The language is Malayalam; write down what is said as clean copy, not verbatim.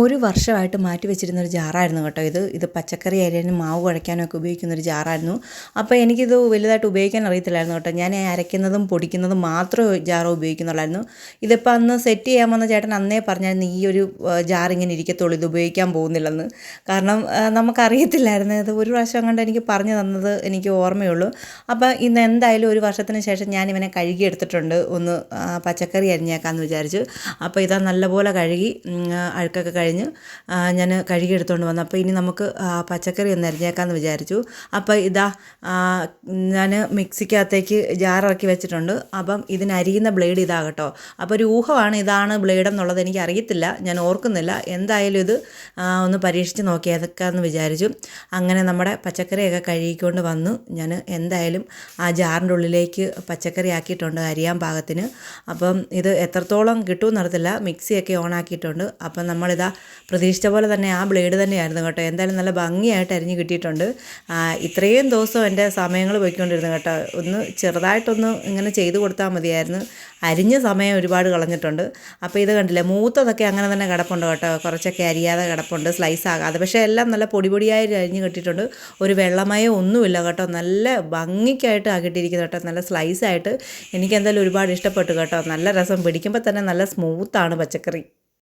ഒരു വർഷമായിട്ട് മാറ്റി വെച്ചിരുന്നൊരു ജാറായിരുന്നു കേട്ടോ ഇത് പച്ചക്കറി അരിയാനും മാവ് കുഴയ്ക്കാനും ഒക്കെ ഉപയോഗിക്കുന്നൊരു ജാറായിരുന്നു. അപ്പോൾ എനിക്കിത് വലുതായിട്ട് ഉപയോഗിക്കാൻ അറിയത്തില്ലായിരുന്നു കേട്ടോ. ഞാൻ അരയ്ക്കുന്നതും പൊടിക്കുന്നതും മാത്രമേ ജാർ ഉപയോഗിക്കുന്നുള്ളായിരുന്നു. ഇതിപ്പോൾ അന്ന് സെറ്റ് ചെയ്യാൻ വന്ന ചേട്ടൻ അന്നേ പറഞ്ഞായിരുന്നു ഈ ഒരു ജാർ ഇങ്ങനെ ഇരിക്കത്തുള്ളൂ, ഇത് ഉപയോഗിക്കാൻ പോകുന്നില്ലെന്ന്. കാരണം നമുക്കറിയത്തില്ലായിരുന്നു. ഇത് ഒരു പ്രാവശ്യം കണ്ട് എനിക്ക് പറഞ്ഞു തന്നത് എനിക്ക് ഓർമ്മയുള്ളൂ. അപ്പോൾ ഇന്ന് എന്തായാലും ഒരു വർഷത്തിന് ശേഷം ഞാൻ ഇവനെ കഴുകിയെടുത്തിട്ടുണ്ട്. ഒന്ന് പച്ചക്കറി അരിഞ്ഞേക്കാമെന്ന് വിചാരിച്ചു. അപ്പോൾ ഇതാ നല്ലപോലെ കഴുകി അഴുക്കൊക്കെ കഴിഞ്ഞ് ഞാൻ കഴുകിയെടുത്തുകൊണ്ട് വന്നു. അപ്പോൾ ഇനി നമുക്ക് പച്ചക്കറി ഒന്ന് അരിഞ്ഞേക്കാമെന്ന് വിചാരിച്ചു. അപ്പോൾ ഇതാ ഞാൻ മിക്സിക്കകത്തേക്ക് ജാറിറക്കി വെച്ചിട്ടുണ്ട്. അപ്പം ഇതിനരിയുന്ന ബ്ലേഡ് ഇതാ കേട്ടോ. അപ്പോൾ ഒരു ഊഹമാണ് ഇതാണ് ബ്ലേഡ് എന്നുള്ളത്, എനിക്ക് അറിയത്തില്ല, ഞാൻ ഓർക്കുന്നില്ല. എന്തായാലും ഇത് ഒന്ന് പരീക്ഷിച്ച് നോക്കിയേക്കാമെന്ന് വിചാരിച്ചു. അങ്ങനെ നമ്മുടെ പച്ചക്കറിയൊക്കെ കഴുകിക്കൊണ്ട് വന്നു. ഞാൻ എന്തായാലും ആ ജാറിൻ്റെ ഉള്ളിലേക്ക് പച്ചക്കറി ആക്കിയിട്ടുണ്ട് അരിയാൻ പാകത്തിന്. അപ്പം ഇത് എത്രത്തോളം കിട്ടുമെന്ന് അറിയത്തില്ല. മിക്സിയൊക്കെ ഓൺ ആക്കിയിട്ടുണ്ട്. അപ്പം നമ്മളിതാ പ്രതീക്ഷിച്ച പോലെ തന്നെ ആ ബ്ലേഡ് തന്നെയായിരുന്നു കേട്ടോ. എന്തായാലും നല്ല ഭംഗിയായിട്ട് അരിഞ്ഞ് കിട്ടിയിട്ടുണ്ട്. ഇത്രയും ദിവസം എൻ്റെ സമയങ്ങൾ പോയിക്കൊണ്ടിരുന്നു കേട്ടോ. ഒന്ന് ചെറുതായിട്ടൊന്ന് ഇങ്ങനെ ചെയ്ത് കൊടുത്താൽ മതിയായിരുന്നു. അരിഞ്ഞ സമയം ഒരുപാട് കളഞ്ഞിട്ടുണ്ട്. അപ്പോൾ ഇത് കണ്ടില്ലേ, മൂത്തതൊക്കെ അങ്ങനെ തന്നെ കിടപ്പുണ്ട് കേട്ടോ. കുറച്ചൊക്കെ അരിയാതെ കിടപ്പുണ്ട്, സ്ലൈസ് ആകാതെ. പക്ഷേ എല്ലാം നല്ല പൊടിയായി അരിഞ്ഞ് കിട്ടിയിട്ടുണ്ട്. ഒരു വെള്ളമയം ഒന്നുമില്ല കേട്ടോ. നല്ല ഭംഗിക്കായിട്ട് ആക്കിയിട്ടിരിക്കുന്നു കേട്ടോ. നല്ല സ്ലൈസായിട്ട് എനിക്ക് എന്തായാലും ഒരുപാട് ഇഷ്ടപ്പെട്ടു കേട്ടോ. നല്ല രസം, പിടിക്കുമ്പോൾ തന്നെ നല്ല സ്മൂത്താണ് പച്ചക്കറി.